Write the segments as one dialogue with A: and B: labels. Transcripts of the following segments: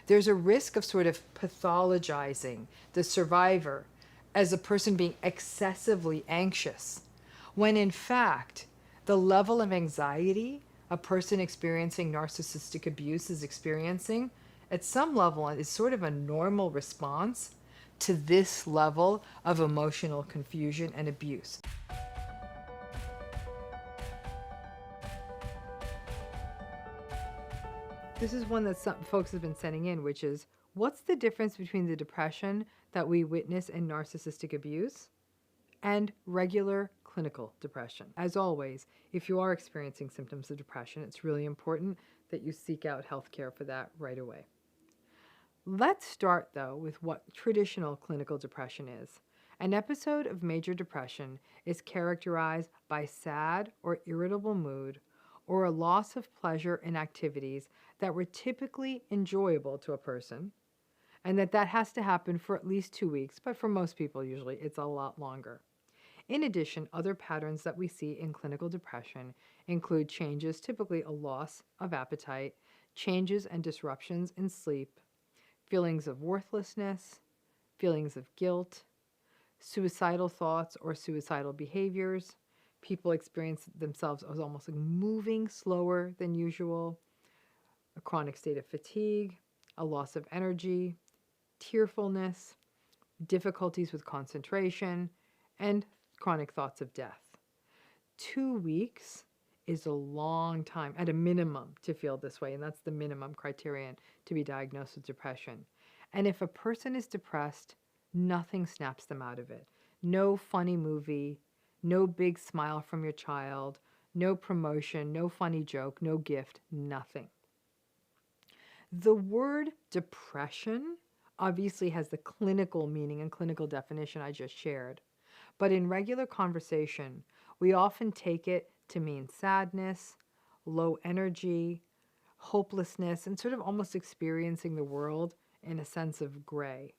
A: there's a risk of sort of pathologizing the survivor as a person being excessively anxious, when in fact, the level of anxiety a person experiencing narcissistic abuse is experiencing at some level is sort of a normal response to this level of emotional confusion and abuse. This is one that some folks have been sending in, which is, what's the difference between the depression that we witness in narcissistic abuse and regular clinical depression? As always, if you are experiencing symptoms of depression, it's really important that you seek out health care for that right away. Let's start, though, with what traditional clinical depression is. An episode of major depression is characterized by sad or irritable mood or a loss of pleasure in activities that were typically enjoyable to a person, and that has to happen for at least 2 weeks, but for most people usually it's a lot longer. In addition, other patterns that we see in clinical depression include changes, typically a loss of appetite, changes and disruptions in sleep, feelings of worthlessness, feelings of guilt, suicidal thoughts or suicidal behaviors. People experience themselves as almost like moving slower than usual, a chronic state of fatigue, a loss of energy, tearfulness, difficulties with concentration, and chronic thoughts of death. 2 weeks is a long time, at a minimum, to feel this way, and that's the minimum criterion to be diagnosed with depression. And if a person is depressed, nothing snaps them out of it. No funny movie, no big smile from your child, no promotion, no funny joke, no gift, nothing. The word depression obviously has the clinical meaning and clinical definition I just shared. But in regular conversation, we often take it to mean sadness, low energy, hopelessness, and sort of almost experiencing the world in a sense of gray.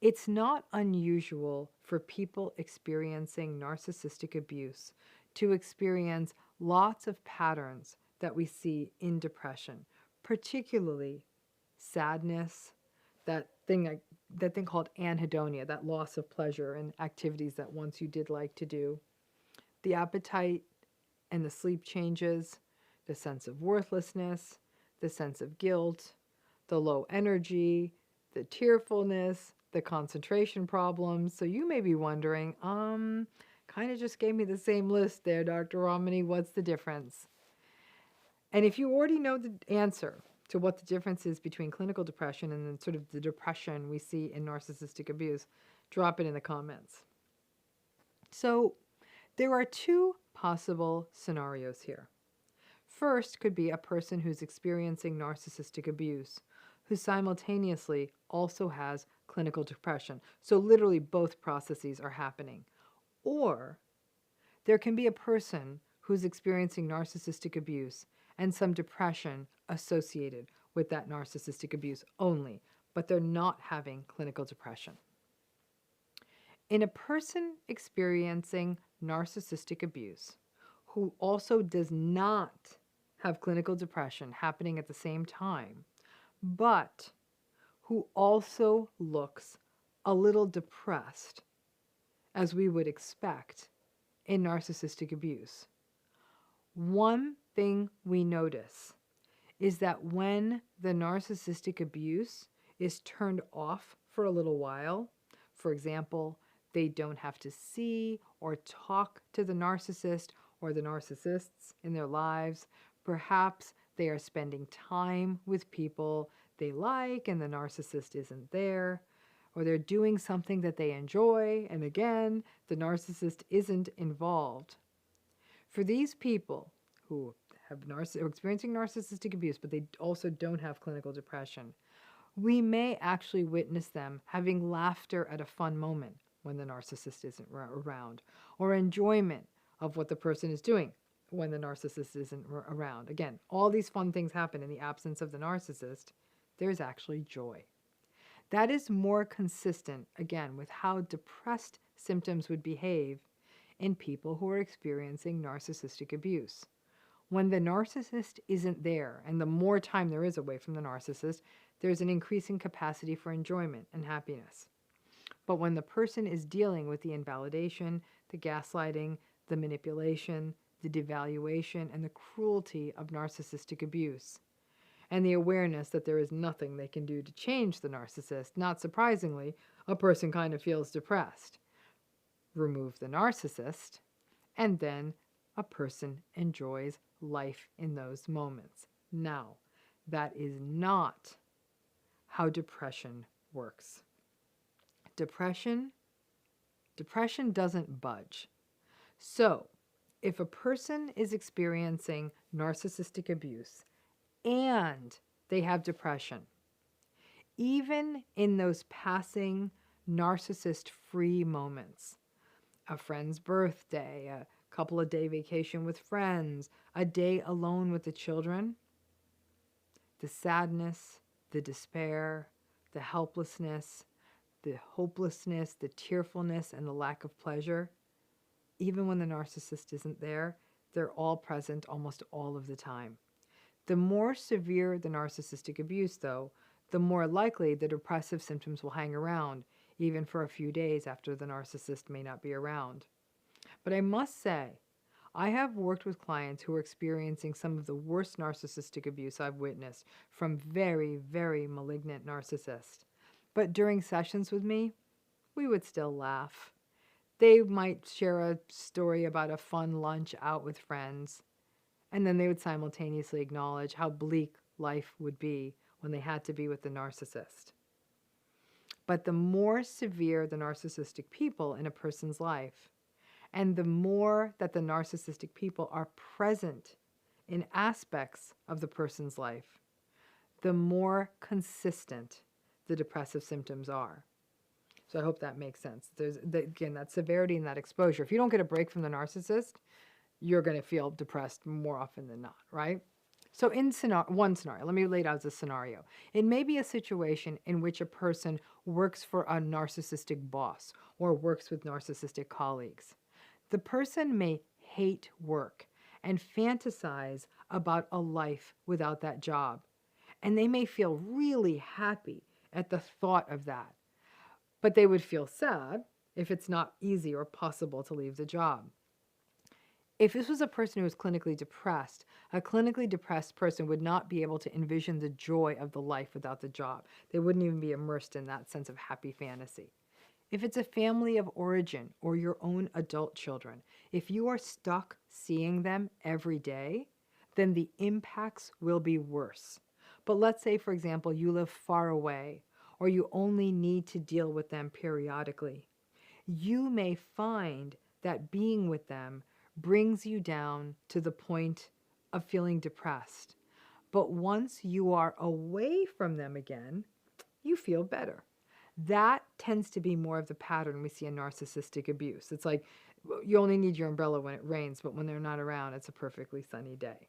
A: It's not unusual for people experiencing narcissistic abuse to experience lots of patterns that we see in depression, particularly sadness, that thing called anhedonia, that loss of pleasure in activities that once you did like to do, the appetite and the sleep changes, the sense of worthlessness, the sense of guilt, the low energy, the tearfulness, the concentration problems. So you may be wondering, kind of just gave me the same list there, Dr. Ramani. What's the difference? And if you already know the answer to what the difference is between clinical depression and then sort of the depression we see in narcissistic abuse, drop it in the comments. So there are 2 possible scenarios here. First could be a person who's experiencing narcissistic abuse who simultaneously also has clinical depression. So literally both processes are happening. Or there can be a person who's experiencing narcissistic abuse and some depression associated with that narcissistic abuse only, but they're not having clinical depression. In a person experiencing narcissistic abuse who also does not have clinical depression happening at the same time, but who also looks a little depressed, as we would expect in narcissistic abuse, one thing we notice is that when the narcissistic abuse is turned off for a little while, for example, they don't have to see or talk to the narcissist or the narcissists in their lives, perhaps they are spending time with people they like and the narcissist isn't there, or they're doing something that they enjoy and again, the narcissist isn't involved. For these people who are experiencing narcissistic abuse, but they also don't have clinical depression, we may actually witness them having laughter at a fun moment when the narcissist isn't around, or enjoyment of what the person is doing when the narcissist isn't around. Again, all these fun things happen in the absence of the narcissist. There's actually joy. That is more consistent, again, with how depressed symptoms would behave in people who are experiencing narcissistic abuse. When the narcissist isn't there, and the more time there is away from the narcissist, there's an increasing capacity for enjoyment and happiness. But when the person is dealing with the invalidation, the gaslighting, the manipulation, the devaluation, and the cruelty of narcissistic abuse, and the awareness that there is nothing they can do to change the narcissist, not surprisingly, a person kind of feels depressed. Remove the narcissist, and then a person enjoys life in those moments. Now, that is not how depression works. Depression doesn't budge. So, if a person is experiencing narcissistic abuse and they have depression, even in those passing narcissist-free moments, a friend's birthday, a couple of day vacation with friends, a day alone with the children, the sadness, the despair, the helplessness, the hopelessness, the tearfulness, and the lack of pleasure, even when the narcissist isn't there, they're all present almost all of the time. The more severe the narcissistic abuse, though, the more likely the depressive symptoms will hang around, even for a few days after the narcissist may not be around. But I must say, I have worked with clients who are experiencing some of the worst narcissistic abuse I've witnessed from very, very malignant narcissists. But during sessions with me, we would still laugh. They might share a story about a fun lunch out with friends, and then they would simultaneously acknowledge how bleak life would be when they had to be with the narcissist. But the more severe the narcissistic people in a person's life, and the more that the narcissistic people are present in aspects of the person's life, the more consistent the depressive symptoms are. So I hope that makes sense. There's, again, that severity and that exposure. If you don't get a break from the narcissist, you're going to feel depressed more often than not, right? So in one scenario, let me lay it out as a scenario. It may be a situation in which a person works for a narcissistic boss or works with narcissistic colleagues. The person may hate work and fantasize about a life without that job. And they may feel really happy at the thought of that. But they would feel sad if it's not easy or possible to leave the job. If this was a person who was clinically depressed, a clinically depressed person would not be able to envision the joy of the life without the job. They wouldn't even be immersed in that sense of happy fantasy. If it's a family of origin or your own adult children, if you are stuck seeing them every day, then the impacts will be worse. But let's say, for example, you live far away or you only need to deal with them periodically. You may find that being with them brings you down to the point of feeling depressed. But once you are away from them again, you feel better. That tends to be more of the pattern we see in narcissistic abuse. It's like you only need your umbrella when it rains, but when they're not around, it's a perfectly sunny day.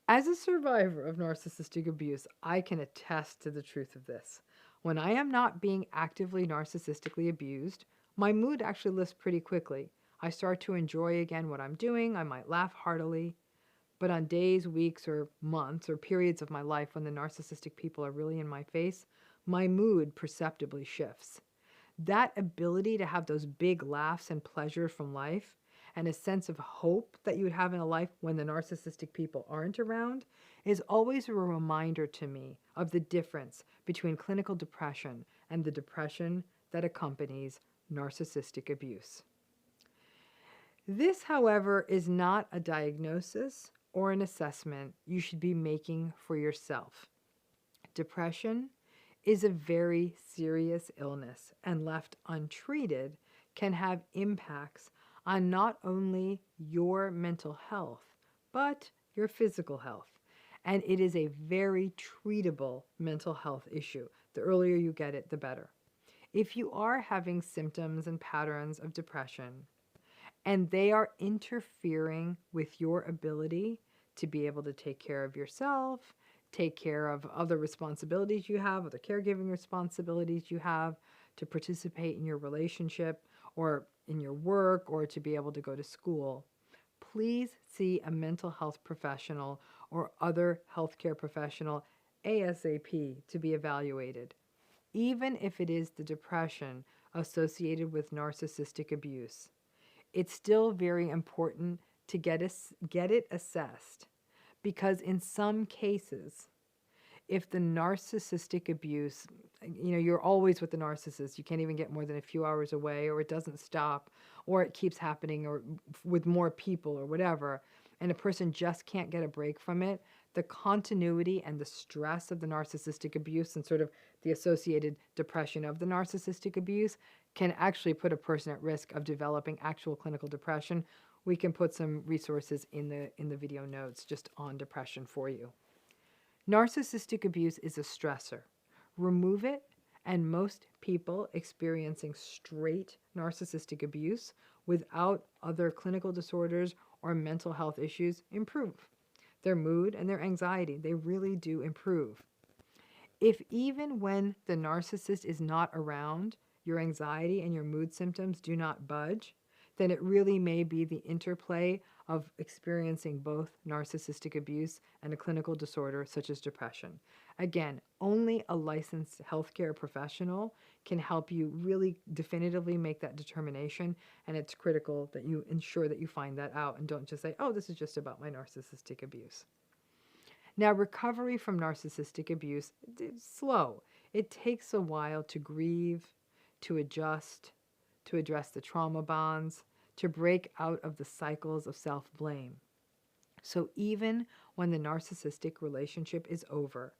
A: As a survivor of narcissistic abuse, I can attest to the truth of this. When I am not being actively narcissistically abused, my mood actually lifts pretty quickly. I start to enjoy again what I'm doing. I might laugh heartily. But on days, weeks, or months, or periods of my life when the narcissistic people are really in my face, my mood perceptibly shifts. That ability to have those big laughs and pleasure from life and a sense of hope that you would have in a life when the narcissistic people aren't around is always a reminder to me of the difference between clinical depression and the depression that accompanies narcissistic abuse. This, however, is not a diagnosis or an assessment you should be making for yourself. Depression is a very serious illness, and left untreated can have impacts on not only your mental health, but your physical health. And it is a very treatable mental health issue. The earlier you get it, the better. If you are having symptoms and patterns of depression, and they are interfering with your ability to be able to take care of yourself, take care of other responsibilities you have, other caregiving responsibilities you have, to participate in your relationship or in your work or to be able to go to school, please see a mental health professional or other healthcare professional ASAP to be evaluated, even if it is the depression associated with narcissistic abuse. It's still very important to get it assessed, because in some cases, if the narcissistic abuse, you're always with the narcissist, you can't even get more than a few hours away, or it doesn't stop, or it keeps happening, or with more people or whatever, and a person just can't get a break from it, the continuity and the stress of the narcissistic abuse and sort of the associated depression of the narcissistic abuse can actually put a person at risk of developing actual clinical depression. We can put some resources in the video notes just on depression for you. Narcissistic abuse is a stressor. Remove it, and most people experiencing straight narcissistic abuse without other clinical disorders or mental health issues improve. Their mood and their anxiety, they really do improve. If even when the narcissist is not around, your anxiety and your mood symptoms do not budge, then it really may be the interplay of experiencing both narcissistic abuse and a clinical disorder such as depression. Again, only a licensed healthcare professional can help you really definitively make that determination, and it's critical that you ensure that you find that out and don't just say, oh, this is just about my narcissistic abuse. Now, recovery from narcissistic abuse is slow. It takes a while to grieve, to adjust, to address the trauma bonds, to break out of the cycles of self-blame. So even when the narcissistic relationship is over,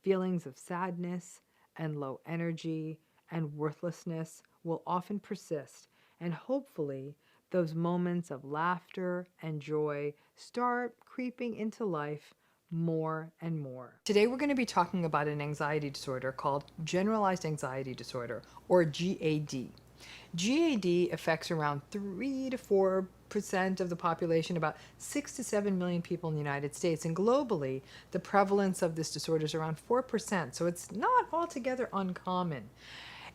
A: feelings of sadness and low energy and worthlessness will often persist, and hopefully those moments of laughter and joy start creeping into life more and more. Today we're going to be talking about an anxiety disorder called generalized anxiety disorder, or GAD. GAD affects around 3 to 4% of the population, about 6 to 7 million people in the United States, and globally the prevalence of this disorder is around 4%, so it's not altogether uncommon.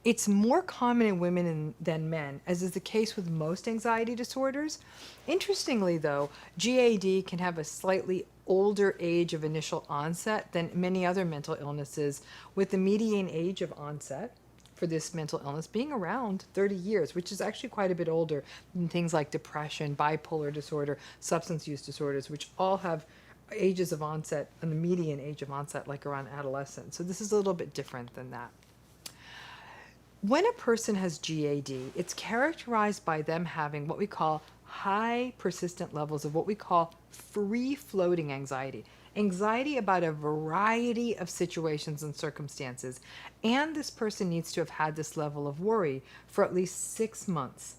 A: It's more common in women than men, as is the case with most anxiety disorders. Interestingly, though, GAD can have a slightly older age of initial onset than many other mental illnesses, with the median age of onset for this mental illness being around 30 years, which is actually quite a bit older than things like depression, bipolar disorder, substance use disorders, which all have ages of onset, and the median age of onset like around adolescence. So this is a little bit different than that. When a person has GAD, it's characterized by them having what we call high persistent levels of what we call free-floating anxiety. Anxiety about a variety of situations and circumstances, and this person needs to have had this level of worry for at least 6 months.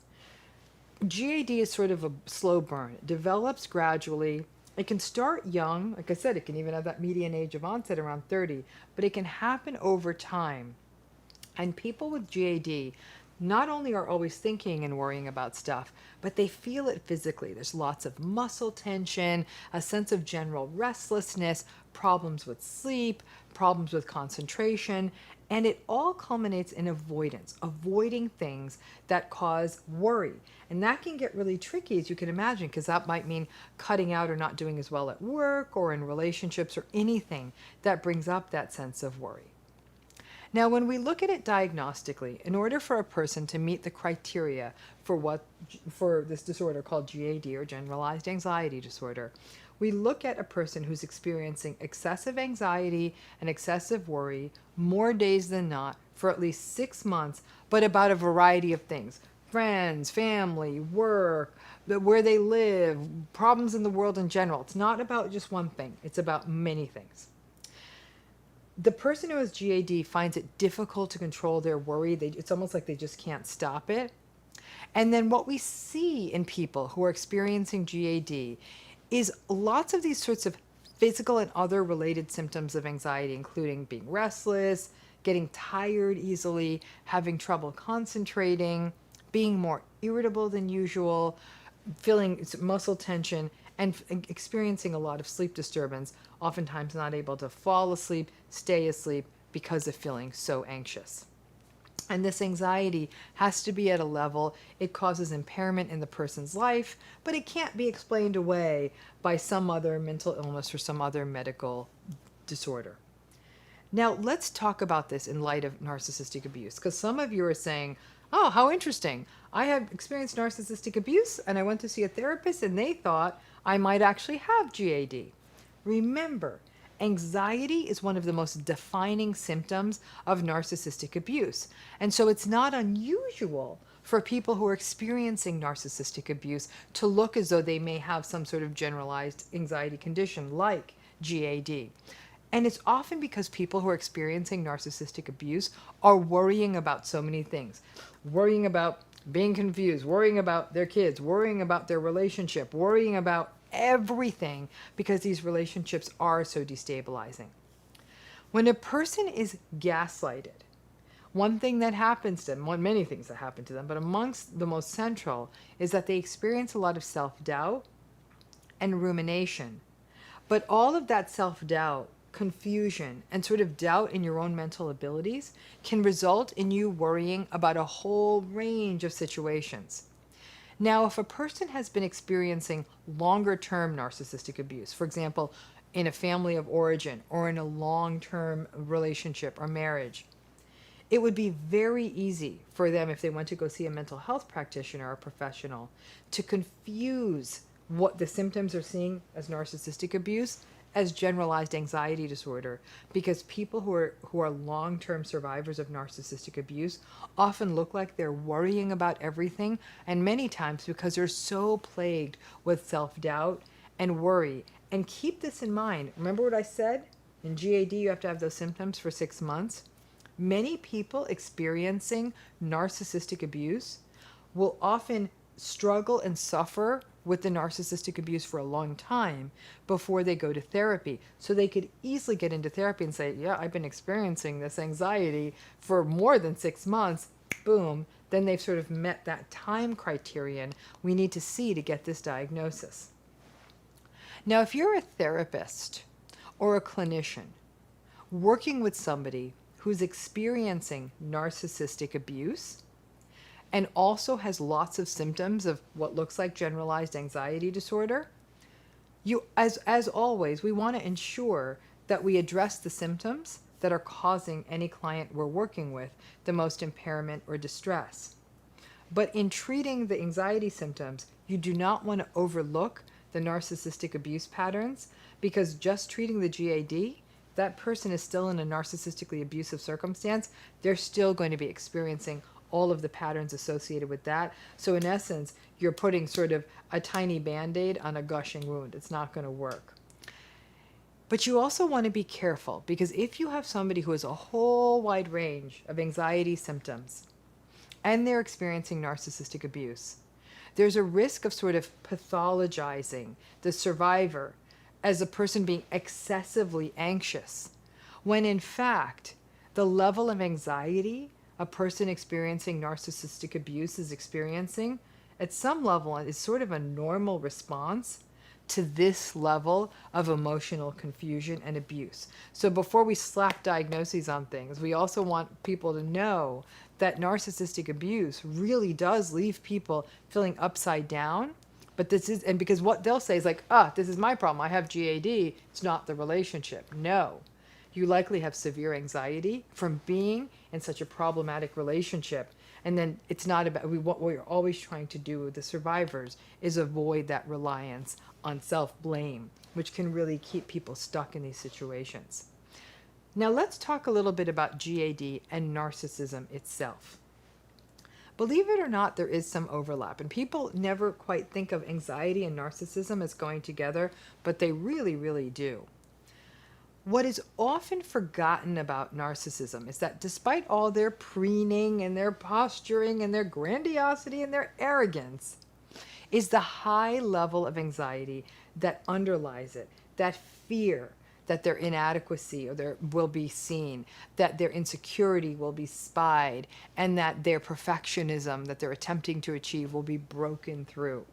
A: GAD is sort of a slow burn. It develops gradually. It can start young. Like I said, it can even have that median age of onset around 30, but it can happen over time. And people with GAD not only are always thinking and worrying about stuff, but they feel it physically. There's lots of muscle tension, a sense of general restlessness, problems with sleep, problems with concentration, and it all culminates in avoidance, avoiding things that cause worry. And that can get really tricky, as you can imagine, because that might mean cutting out or not doing as well at work or in relationships or anything that brings up that sense of worry. Now, when we look at it diagnostically, in order for a person to meet the criteria for this disorder called GAD, or generalized anxiety disorder, we look at a person who's experiencing excessive anxiety and excessive worry more days than not for at least 6 months, but about a variety of things: friends, family, work, where they live, problems in the world in general. It's not about just one thing. It's about many things. The person who has GAD finds it difficult to control their worry. It's almost like they just can't stop it. And then what we see in people who are experiencing GAD is lots of these sorts of physical and other related symptoms of anxiety, including being restless, getting tired easily, having trouble concentrating, being more irritable than usual, feeling muscle tension, and experiencing a lot of sleep disturbance, oftentimes not able to fall asleep, stay asleep because of feeling so anxious. And this anxiety has to be at a level it causes impairment in the person's life, but it can't be explained away by some other mental illness or some other medical disorder. Now, let's talk about this in light of narcissistic abuse, because some of you are saying, oh, how interesting. I have experienced narcissistic abuse and I went to see a therapist and they thought I might actually have GAD. Remember, anxiety is one of the most defining symptoms of narcissistic abuse. And so it's not unusual for people who are experiencing narcissistic abuse to look as though they may have some sort of generalized anxiety condition like GAD. And it's often because people who are experiencing narcissistic abuse are worrying about so many things. Worrying about being confused, worrying about their kids, worrying about their relationship, worrying about everything because these relationships are so destabilizing. When a person is gaslighted, one thing that happens to them, many things that happen to them, but amongst the most central is that they experience a lot of self-doubt and rumination. But all of that self-doubt, confusion, and sort of doubt in your own mental abilities can result in you worrying about a whole range of situations. Now, if a person has been experiencing longer-term narcissistic abuse, for example, in a family of origin or in a long-term relationship or marriage, it would be very easy for them, if they went to go see a mental health practitioner or a professional, to confuse what the symptoms are seeing as narcissistic abuse as generalized anxiety disorder, because people who are long-term survivors of narcissistic abuse often look like they're worrying about everything, and many times because they're so plagued with self-doubt and worry. And keep this in mind. Remember what I said? In GAD, you have to have those symptoms for 6 months. Many people experiencing narcissistic abuse will often struggle and suffer with the narcissistic abuse for a long time before they go to therapy. So they could easily get into therapy and say, yeah, I've been experiencing this anxiety for more than 6 months. Boom. Then they've sort of met that time criterion we need to see to get this diagnosis. Now, if you're a therapist or a clinician working with somebody who's experiencing narcissistic abuse and also has lots of symptoms of what looks like generalized anxiety disorder, as always, we want to ensure that we address the symptoms that are causing any client we're working with the most impairment or distress. But in treating the anxiety symptoms, you do not want to overlook the narcissistic abuse patterns, because just treating the GAD, that person is still in a narcissistically abusive circumstance. They're still going to be experiencing all of the patterns associated with that. So in essence, you're putting sort of a tiny Band-Aid on a gushing wound. It's not going to work. But you also want to be careful, because if you have somebody who has a whole wide range of anxiety symptoms and they're experiencing narcissistic abuse, there's a risk of sort of pathologizing the survivor as a person being excessively anxious, when in fact, the level of anxiety a person experiencing narcissistic abuse is experiencing at some level is sort of a normal response to this level of emotional confusion and abuse. So before we slap diagnoses on things, we also want people to know that narcissistic abuse really does leave people feeling upside down. But because what they'll say is like, this is my problem. I have GAD. It's not the relationship. No, you likely have severe anxiety from being in such a problematic relationship. And then it's not about, what we're always trying to do with the survivors is avoid that reliance on self-blame, which can really keep people stuck in these situations. Now let's talk a little bit about GAD and narcissism itself. Believe it or not, there is some overlap, and people never quite think of anxiety and narcissism as going together, but they really, really do. What is often forgotten about narcissism is that despite all their preening and their posturing and their grandiosity and their arrogance, is the high level of anxiety that underlies it, that fear that their inadequacy or will be seen, that their insecurity will be spied, and that their perfectionism that they're attempting to achieve will be broken through.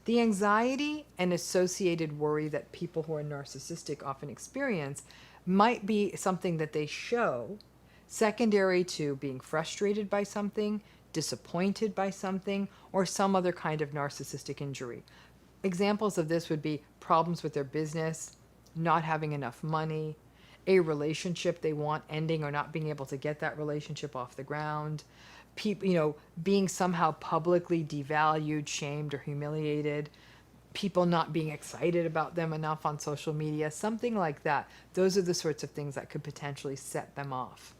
A: The anxiety and associated worry that people who are narcissistic often experience might be something that they show secondary to being frustrated by something, disappointed by something, or some other kind of narcissistic injury. Examples of this would be problems with their business, not having enough money, a relationship they want ending or not being able to get that relationship off the ground, people, being somehow publicly devalued, shamed, or humiliated, people not being excited about them enough on social media, something like that. Those are the sorts of things that could potentially set them off.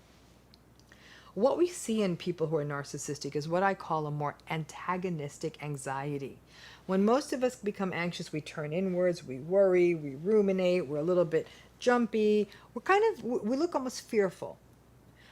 A: What we see in people who are narcissistic is what I call a more antagonistic anxiety. When most of us become anxious, we turn inwards, we worry, we ruminate, we're a little bit jumpy, we look almost fearful.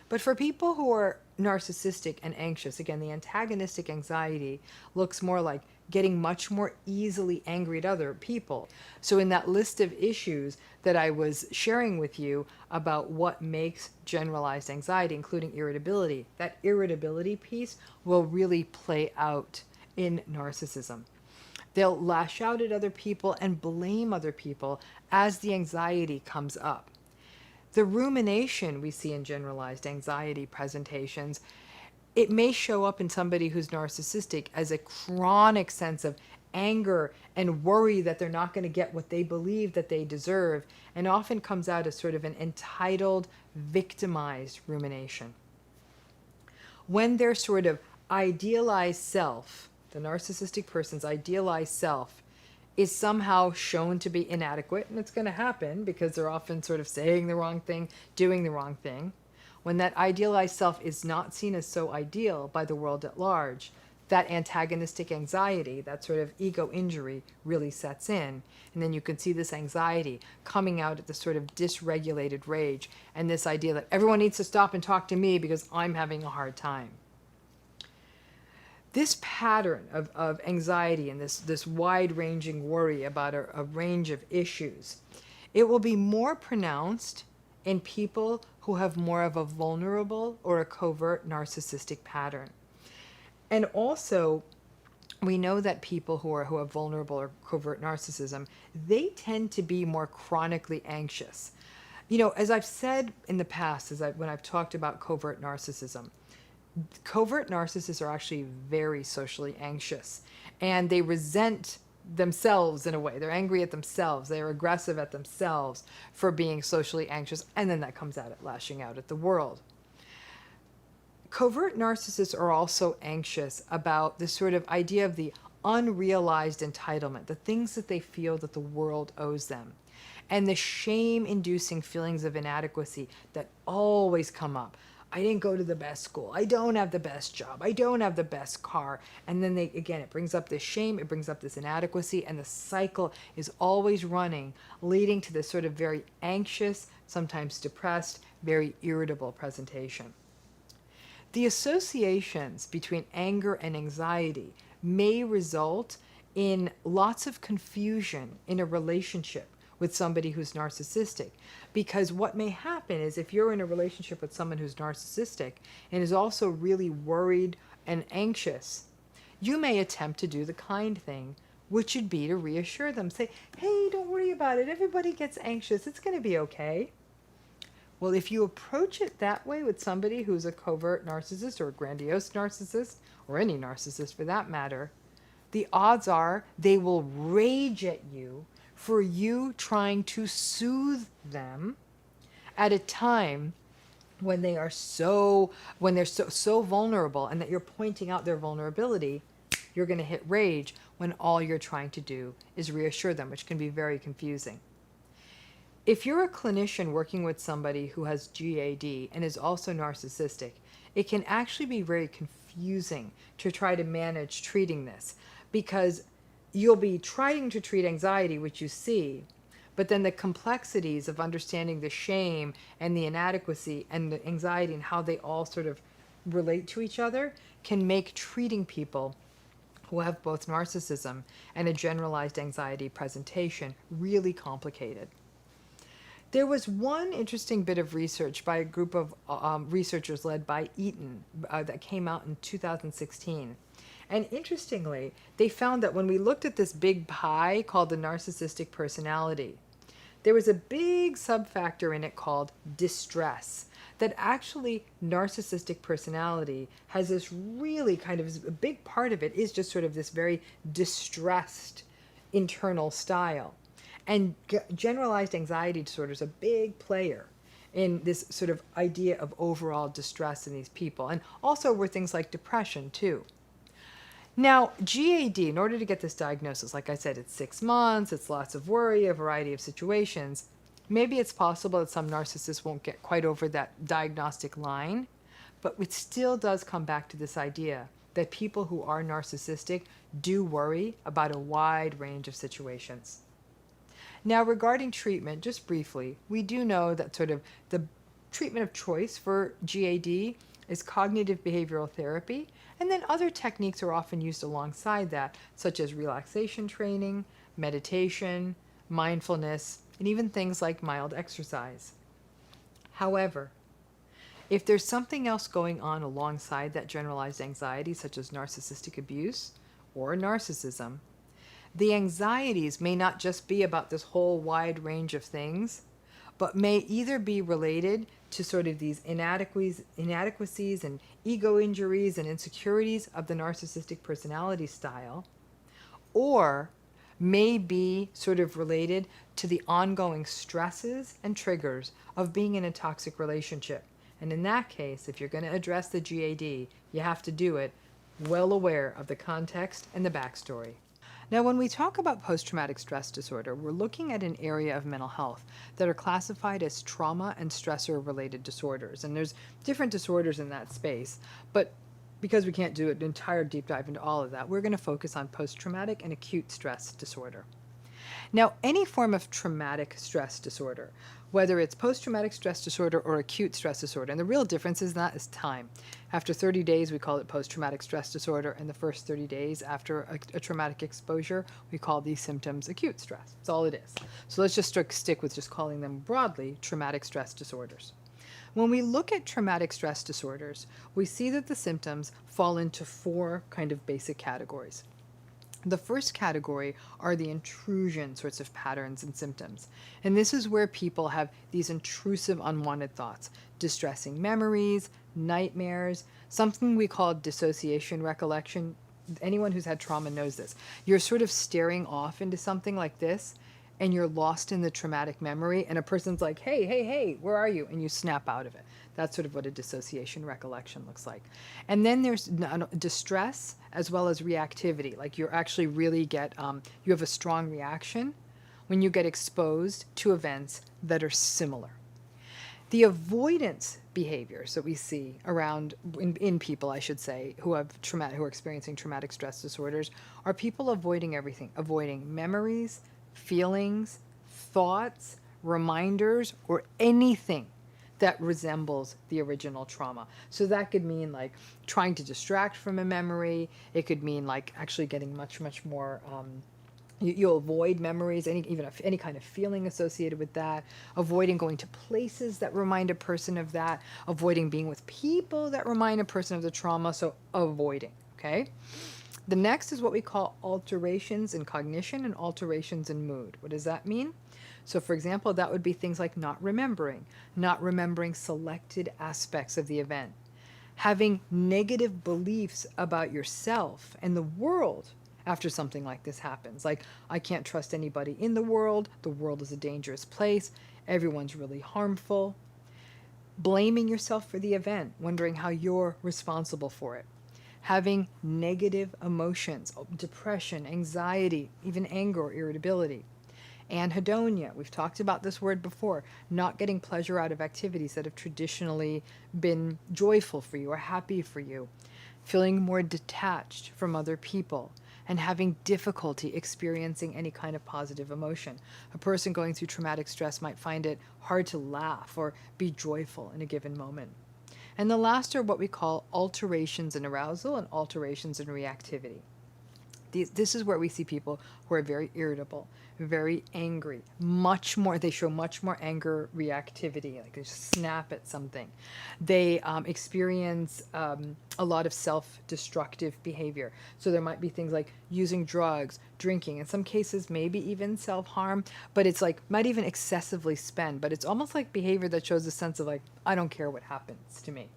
A: But for people who are narcissistic and anxious, again, the antagonistic anxiety looks more like getting much more easily angry at other people. So in that list of issues that I was sharing with you about what makes generalized anxiety, including irritability, that irritability piece will really play out in narcissism. They'll lash out at other people and blame other people as the anxiety comes up. The rumination we see in generalized anxiety presentations, it may show up in somebody who's narcissistic as a chronic sense of anger and worry that they're not going to get what they believe that they deserve, and often comes out as sort of an entitled, victimized rumination. When their sort of idealized self, the narcissistic person's idealized self, is somehow shown to be inadequate, and it's going to happen because they're often sort of saying the wrong thing, doing the wrong thing. When that idealized self is not seen as so ideal by the world at large, that antagonistic anxiety, that sort of ego injury really sets in. And then you can see this anxiety coming out at the sort of dysregulated rage and this idea that everyone needs to stop and talk to me because I'm having a hard time. This pattern of anxiety and this wide-ranging worry about a range of issues, it will be more pronounced in people who have more of a vulnerable or a covert narcissistic pattern. And also, we know that people who have vulnerable or covert narcissism, they tend to be more chronically anxious. As I've said in the past, when I've talked about covert narcissism, covert narcissists are actually very socially anxious, and they resent themselves in a way. They're angry at themselves. They're aggressive at themselves for being socially anxious, and then that comes out at lashing out at the world. Covert narcissists are also anxious about this sort of idea of the unrealized entitlement, the things that they feel that the world owes them, and the shame-inducing feelings of inadequacy that always come up. I didn't go to the best school. I don't have the best job. I don't have the best car. And then it brings up this shame, it brings up this inadequacy, and the cycle is always running, leading to this sort of very anxious, sometimes depressed, very irritable presentation. The associations between anger and anxiety may result in lots of confusion in a relationship with somebody who's narcissistic. Because what may happen is if you're in a relationship with someone who's narcissistic and is also really worried and anxious, you may attempt to do the kind thing, which would be to reassure them. Say, hey, don't worry about it. Everybody gets anxious. It's going to be okay. Well, if you approach it that way with somebody who's a covert narcissist or a grandiose narcissist, or any narcissist for that matter, the odds are they will rage at you for you trying to soothe them at a time when they're so vulnerable, and that you're pointing out their vulnerability. You're going to hit rage when all you're trying to do is reassure them, which can be very confusing. If you're a clinician working with somebody who has GAD and is also narcissistic, it can actually be very confusing to try to manage treating this, because you'll be trying to treat anxiety, which you see, but then the complexities of understanding the shame and the inadequacy and the anxiety and how they all sort of relate to each other can make treating people who have both narcissism and a generalized anxiety presentation really complicated. There was one interesting bit of research by a group of researchers led by Eaton that came out in 2016. And interestingly, they found that when we looked at this big pie called the narcissistic personality, there was a big subfactor in it called distress. That actually narcissistic personality has this really kind of, a big part of it is just sort of this very distressed internal style. And generalized anxiety disorder is a big player. in this sort of idea of overall distress in these people, and also were things like depression too. Now, GAD, in order to get this diagnosis, like I said, it's 6 months, it's lots of worry, a variety of situations. Maybe it's possible that some narcissists won't get quite over that diagnostic line, but it still does come back to this idea that people who are narcissistic do worry about a wide range of situations. Now, regarding treatment, just briefly, we do know that sort of the treatment of choice for GAD is cognitive behavioral therapy, and then other techniques are often used alongside that, such as relaxation training, meditation, mindfulness, and even things like mild exercise. However, if there's something else going on alongside that generalized anxiety, such as narcissistic abuse or narcissism, the anxieties may not just be about this whole wide range of things, but may either be related to sort of these inadequacies and ego injuries and insecurities of the narcissistic personality style, or may be sort of related to the ongoing stresses and triggers of being in a toxic relationship. And in that case, if you're going to address the GAD, you have to do it well aware of the context and the backstory. Now, when we talk about post-traumatic stress disorder, we're looking at an area of mental health that are classified as trauma and stressor-related disorders. And there's different disorders in that space, but because we can't do an entire deep dive into all of that, we're going to focus on post-traumatic and acute stress disorder. Now, any form of traumatic stress disorder, whether it's post-traumatic stress disorder or acute stress disorder, and the real difference is that is time. After 30 days, we call it post-traumatic stress disorder, and the first 30 days after a traumatic exposure, we call these symptoms acute stress. That's all it is. So let's just stick with just calling them broadly traumatic stress disorders. When we look at traumatic stress disorders, we see that the symptoms fall into 4 kind of basic categories. The first category are the intrusion sorts of patterns and symptoms. And this is where people have these intrusive, unwanted thoughts, distressing memories, nightmares, something we call dissociation recollection. Anyone who's had trauma knows this. You're sort of staring off into something like this, and you're lost in the traumatic memory, and a person's like, hey, hey, hey, where are you? And you snap out of it. That's sort of what a dissociation recollection looks like. And then there's distress as well as reactivity. Like you actually really get, you have a strong reaction when you get exposed to events that are similar. The avoidance behaviors that we see around in people, I should say, who are experiencing traumatic stress disorders, are people avoiding everything, avoiding memories, feelings, thoughts, reminders, or anything that resembles the original trauma. So that could mean like trying to distract from a memory. It could mean like actually getting much more, you'll avoid memories, any kind of feeling associated with that, avoiding going to places that remind a person of that, avoiding being with people that remind a person of the trauma, so avoiding, okay? The next is what we call alterations in cognition and alterations in mood. What does that mean? So for example, that would be things like not remembering selected aspects of the event, having negative beliefs about yourself and the world after something like this happens. Like, I can't trust anybody in the world is a dangerous place, everyone's really harmful. Blaming yourself for the event, wondering how you're responsible for it. Having negative emotions, depression, anxiety, even anger or irritability. Anhedonia, we've talked about this word before, not getting pleasure out of activities that have traditionally been joyful for you or happy for you. Feeling more detached from other people and having difficulty experiencing any kind of positive emotion. A person going through traumatic stress might find it hard to laugh or be joyful in a given moment. And the last are what we call alterations in arousal and alterations in reactivity. This is where we see people who are very irritable, very angry, they show much more anger reactivity, like they just snap at something. They experience a lot of self-destructive behavior. So there might be things like using drugs, drinking, in some cases maybe even self-harm, but it's like might even excessively spend, but it's almost like behavior that shows a sense of like, I don't care what happens to me.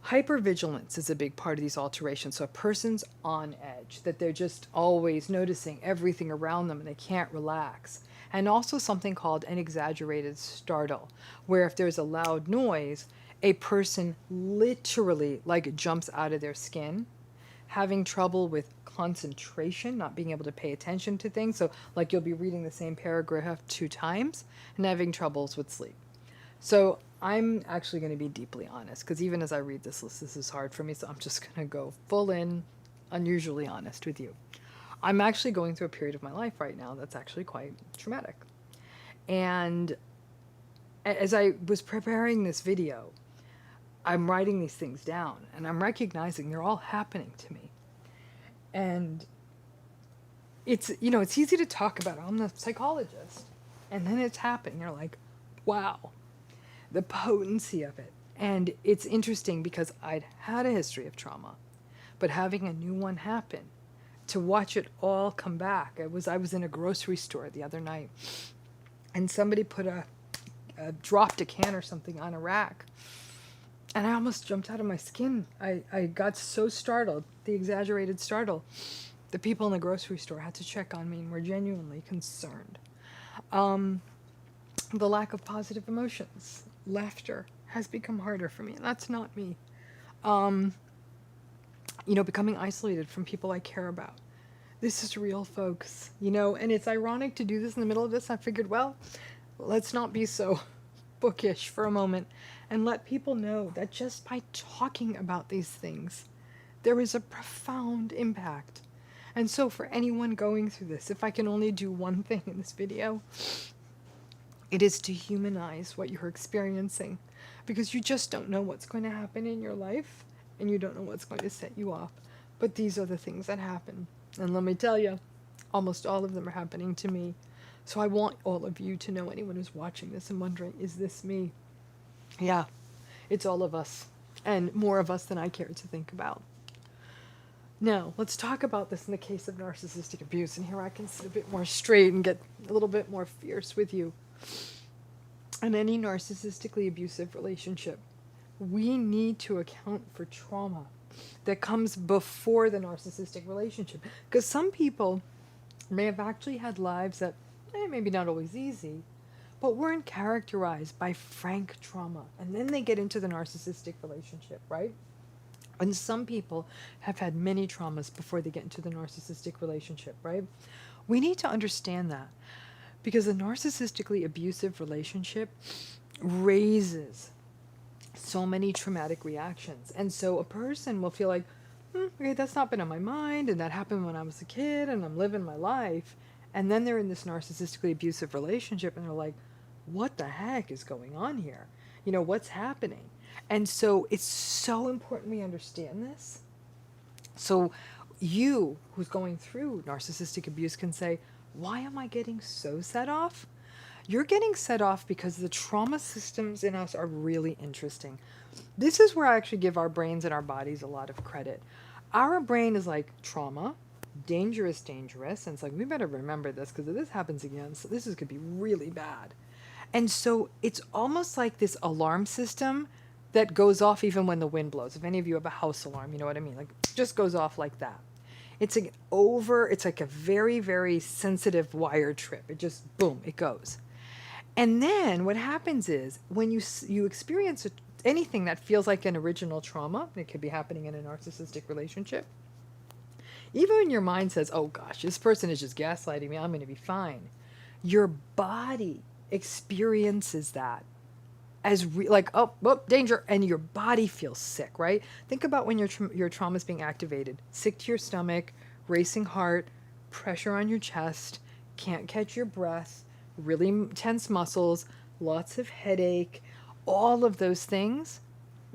A: Hypervigilance is a big part of these alterations. So a person's on edge, that they're just always noticing everything around them and they can't relax. and also something called an exaggerated startle, where if there's a loud noise, a person literally like jumps out of their skin, having trouble with concentration, not being able to pay attention to things. So like you'll be reading the same paragraph 2 times and having troubles with sleep. So I'm actually going to be deeply honest, because even as I read this list, this is hard for me. So I'm just going to go full in, unusually honest with you. I'm actually going through a period of my life right now that's actually quite traumatic. And as I was preparing this video, I'm writing these things down and I'm recognizing they're all happening to me. And it's, you know, it's easy to talk about. I'm the psychologist. And then it's happened. You're like, wow, the potency of it. And it's interesting because I'd had a history of trauma, but having a new one happen, to watch it all come back. I was in a grocery store the other night, and somebody put dropped a can or something on a rack, and I almost jumped out of my skin. I got so startled, the exaggerated startle. The people in the grocery store had to check on me and were genuinely concerned. The lack of positive emotions, laughter, has become harder for me. That's not me. You know, becoming isolated from people I care about. This is real, folks. You know, and it's ironic to do this in the middle of this. I figured, well, let's not be so bookish for a moment and let people know that just by talking about these things, there is a profound impact. And so for anyone going through this, if I can only do one thing in this video, it is to humanize what you're experiencing, because you just don't know what's going to happen in your life, and you don't know what's going to set you off. But these are the things that happen. And let me tell you, almost all of them are happening to me. So I want all of you to know, anyone who's watching this and wondering, is this me? Yeah, it's all of us, and more of us than I care to think about. Now, let's talk about this in the case of narcissistic abuse. And here I can sit a bit more straight and get a little bit more fierce with you. In any narcissistically abusive relationship, we need to account for trauma that comes before the narcissistic relationship. Because some people may have actually had lives that maybe not always easy, but weren't characterized by frank trauma. And then they get into the narcissistic relationship, right? And some people have had many traumas before they get into the narcissistic relationship, right? We need to understand that, because a narcissistically abusive relationship raises so many traumatic reactions. And so a person will feel like, okay, that's not been on my mind, and that happened when I was a kid, and I'm living my life. And then they're in this narcissistically abusive relationship, and they're like, what the heck is going on here? You know, what's happening? And so it's so important we understand this. So you, who's going through narcissistic abuse, can say, why am I getting so set off? You're getting set off because the trauma systems in us are really interesting. This is where I actually give our brains and our bodies a lot of credit. Our brain is like, trauma, dangerous, and it's like, we better remember this, because if this happens again, so this could be really bad. And so it's almost like this alarm system that goes off even when the wind blows. If any of you have a house alarm, you know what I mean? Like, just goes off like that. It's like a very, very sensitive wire trip. It just, boom, it goes. And then what happens is, when you experience anything that feels like an original trauma, it could be happening in a narcissistic relationship, even when your mind says, oh gosh, this person is just gaslighting me, I'm going to be fine, your body experiences that as like, oh, danger, and your body feels sick, right? Think about when your trauma is being activated. Sick to your stomach, racing heart, pressure on your chest, can't catch your breath, really tense muscles, lots of headache. All of those things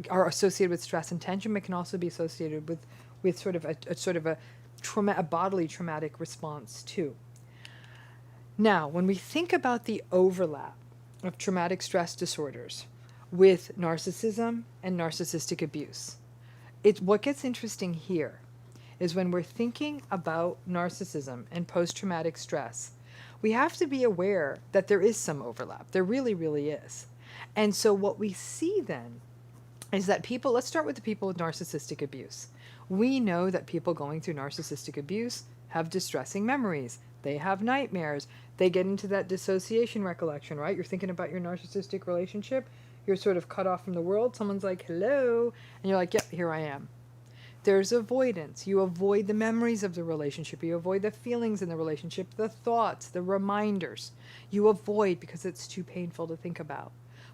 A: are associated with stress and tension, but can also be associated with sort of a bodily traumatic response too. Now, when we think about the overlap of traumatic stress disorders with narcissism and narcissistic abuse, what gets interesting here is when we're thinking about narcissism and post-traumatic stress, we have to be aware that there is some overlap. There really, really is. And so what we see then is that people, let's start with the people with narcissistic abuse. We know that people going through narcissistic abuse have distressing memories. They have nightmares. They get into that dissociation recollection, right? You're thinking about your narcissistic relationship. You're sort of cut off from the world. Someone's like, hello. And you're like, yep, here I am. There's avoidance. You avoid the memories of the relationship. You avoid the feelings in the relationship, the thoughts, the reminders. You avoid because it's too painful to think about.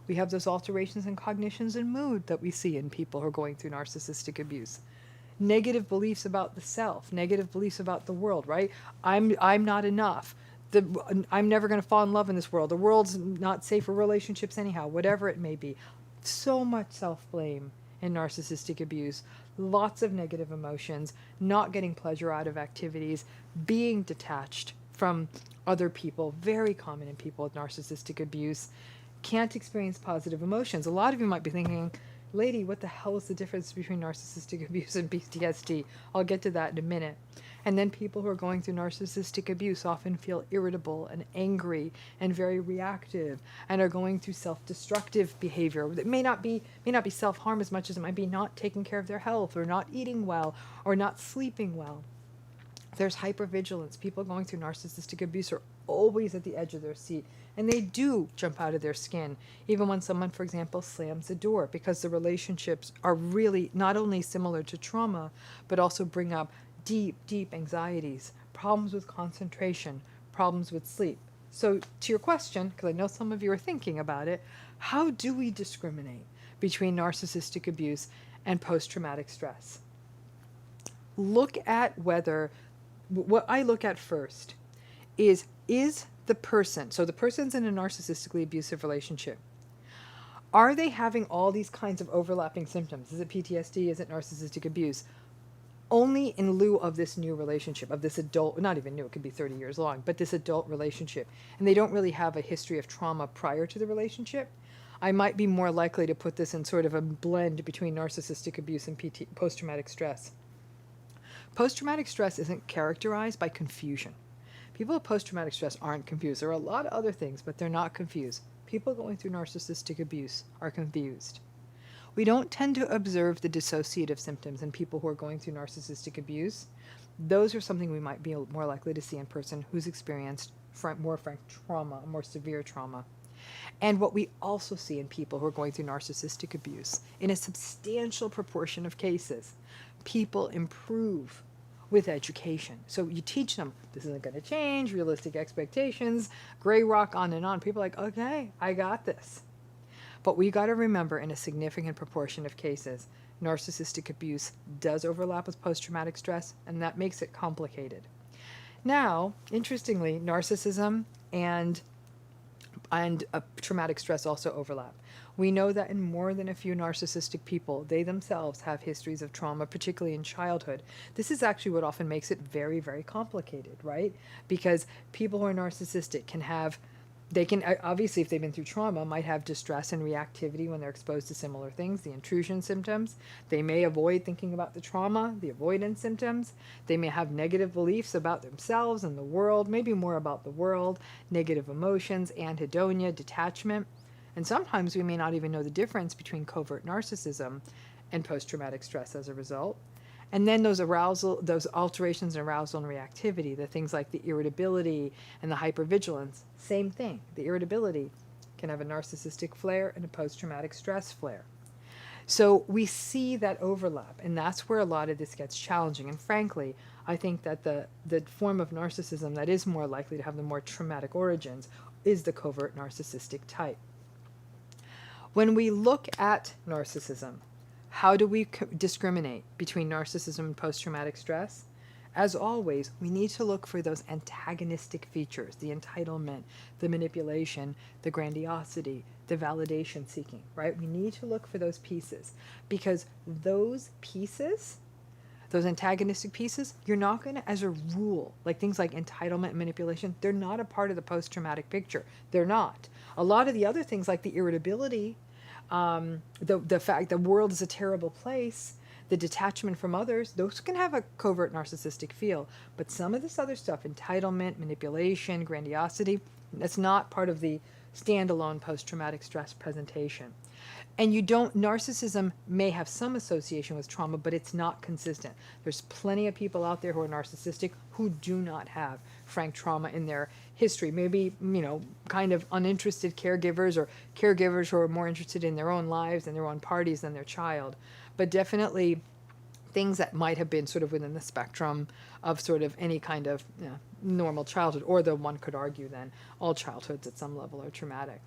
A: We have those alterations in cognitions and mood that we see in people who are going through narcissistic abuse. Negative beliefs about the self, negative beliefs about the world, right? I'm not enough. I'm never going to fall in love in this world. The world's not safe for relationships anyhow, whatever it may be. So much self-blame in narcissistic abuse. Lots of negative emotions, not getting pleasure out of activities, being detached from other people, very common in people with narcissistic abuse. Can't experience positive emotions. A lot of you might be thinking, lady, what the hell is the difference between narcissistic abuse and PTSD? I'll get to that in a minute. And then people who are going through narcissistic abuse often feel irritable and angry and very reactive and are going through self-destructive behavior. It may not be self-harm as much as it might be not taking care of their health or not eating well or not sleeping well. There's hypervigilance. People going through narcissistic abuse are always at the edge of their seat, and they do jump out of their skin, even when someone, for example, slams the door, because the relationships are really not only similar to trauma, but also bring up deep, deep anxieties, problems with concentration, problems with sleep. So to your question, because I know some of you are thinking about it, how do we discriminate between narcissistic abuse and post-traumatic stress? Look at whether, what I look at first is the person, so the person's in a narcissistically abusive relationship, are they having all these kinds of overlapping symptoms? Is it PTSD? Is it narcissistic abuse? Only in lieu of this new relationship, of this adult, not even new, it could be 30 years long, but this adult relationship, and they don't really have a history of trauma prior to the relationship, I might be more likely to put this in sort of a blend between narcissistic abuse and post-traumatic stress. Post-traumatic stress isn't characterized by confusion. People with post-traumatic stress aren't confused. There are a lot of other things, but they're not confused. People going through narcissistic abuse are confused. We don't tend to observe the dissociative symptoms in people who are going through narcissistic abuse. Those are something we might be more likely to see in a person who's experienced more frank trauma, more severe trauma. And what we also see in people who are going through narcissistic abuse, in a substantial proportion of cases, people improve with education. So you teach them, this isn't going to change, realistic expectations, gray rock, on and on. People are like, okay, I got this. But we got to remember, in a significant proportion of cases, narcissistic abuse does overlap with post-traumatic stress, and that makes it complicated. Now, interestingly, narcissism and traumatic stress also overlap. We know that in more than a few narcissistic people, they themselves have histories of trauma, particularly in childhood. This is actually what often makes it very, very complicated, right? Because people who are narcissistic can have, they can, obviously if they've been through trauma, might have distress and reactivity when they're exposed to similar things, the intrusion symptoms. They may avoid thinking about the trauma, the avoidance symptoms. They may have negative beliefs about themselves and the world, maybe more about the world, negative emotions, anhedonia, detachment. And sometimes we may not even know the difference between covert narcissism and post-traumatic stress as a result. And then those alterations in arousal and reactivity, the things like the irritability and the hypervigilance, same thing. The irritability can have a narcissistic flare and a post-traumatic stress flare. So we see that overlap, and that's where a lot of this gets challenging. And frankly, I think that the form of narcissism that is more likely to have the more traumatic origins is the covert narcissistic type. When we look at narcissism, how do we discriminate between narcissism and post-traumatic stress? As always, we need to look for those antagonistic features, the entitlement, the manipulation, the grandiosity, the validation seeking, right? We need to look for those pieces, because those pieces, those antagonistic pieces, you're not going to, as a rule, like things like entitlement and manipulation, they're not a part of the post-traumatic picture. They're not. A lot of the other things like the irritability, the fact the world is a terrible place, the detachment from others, those can have a covert narcissistic feel. But some of this other stuff, entitlement, manipulation, grandiosity, that's not part of the standalone post-traumatic stress presentation. And you don't, narcissism may have some association with trauma, but it's not consistent. There's plenty of people out there who are narcissistic who do not have frank trauma in their history. Maybe, kind of uninterested caregivers, or caregivers who are more interested in their own lives and their own parties than their child. But definitely things that might have been sort of within the spectrum of sort of any kind of normal childhood, or the one could argue then all childhoods at some level are traumatic.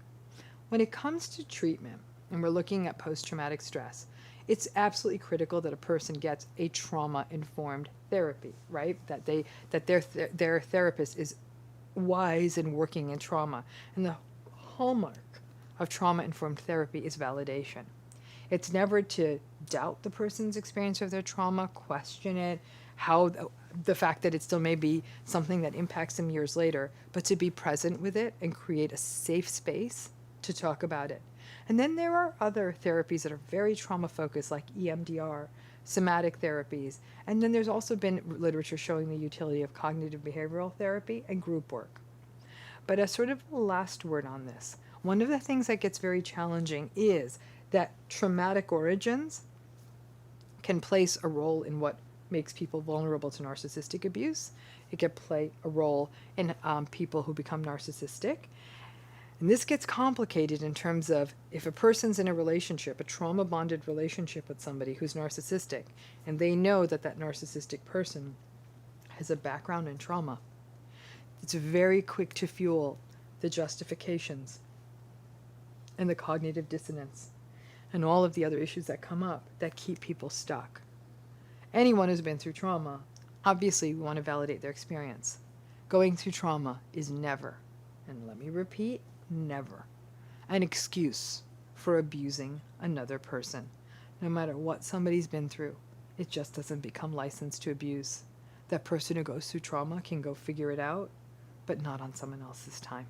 A: When it comes to treatment, and we're looking at post-traumatic stress, it's absolutely critical that a person gets a trauma-informed therapy, right? That their therapist is wise in working in trauma. And the hallmark of trauma-informed therapy is validation. It's never to doubt the person's experience of their trauma, question it, how the fact that it still may be something that impacts them years later, but to be present with it and create a safe space to talk about it. And then there are other therapies that are very trauma-focused, like EMDR, somatic therapies. And then there's also been literature showing the utility of cognitive behavioral therapy and group work. But as sort of the last word on this, one of the things that gets very challenging is that traumatic origins can place a role in what makes people vulnerable to narcissistic abuse. It can play a role in people who become narcissistic. And this gets complicated in terms of if a person's in a relationship, a trauma-bonded relationship with somebody who's narcissistic, and they know that that narcissistic person has a background in trauma, it's very quick to fuel the justifications and the cognitive dissonance and all of the other issues that come up that keep people stuck. Anyone who's been through trauma, obviously we want to validate their experience. Going through trauma is never, and let me repeat, never, an excuse for abusing another person. No matter what somebody's been through, it just doesn't become license to abuse. That person who goes through trauma can go figure it out, but not on someone else's time.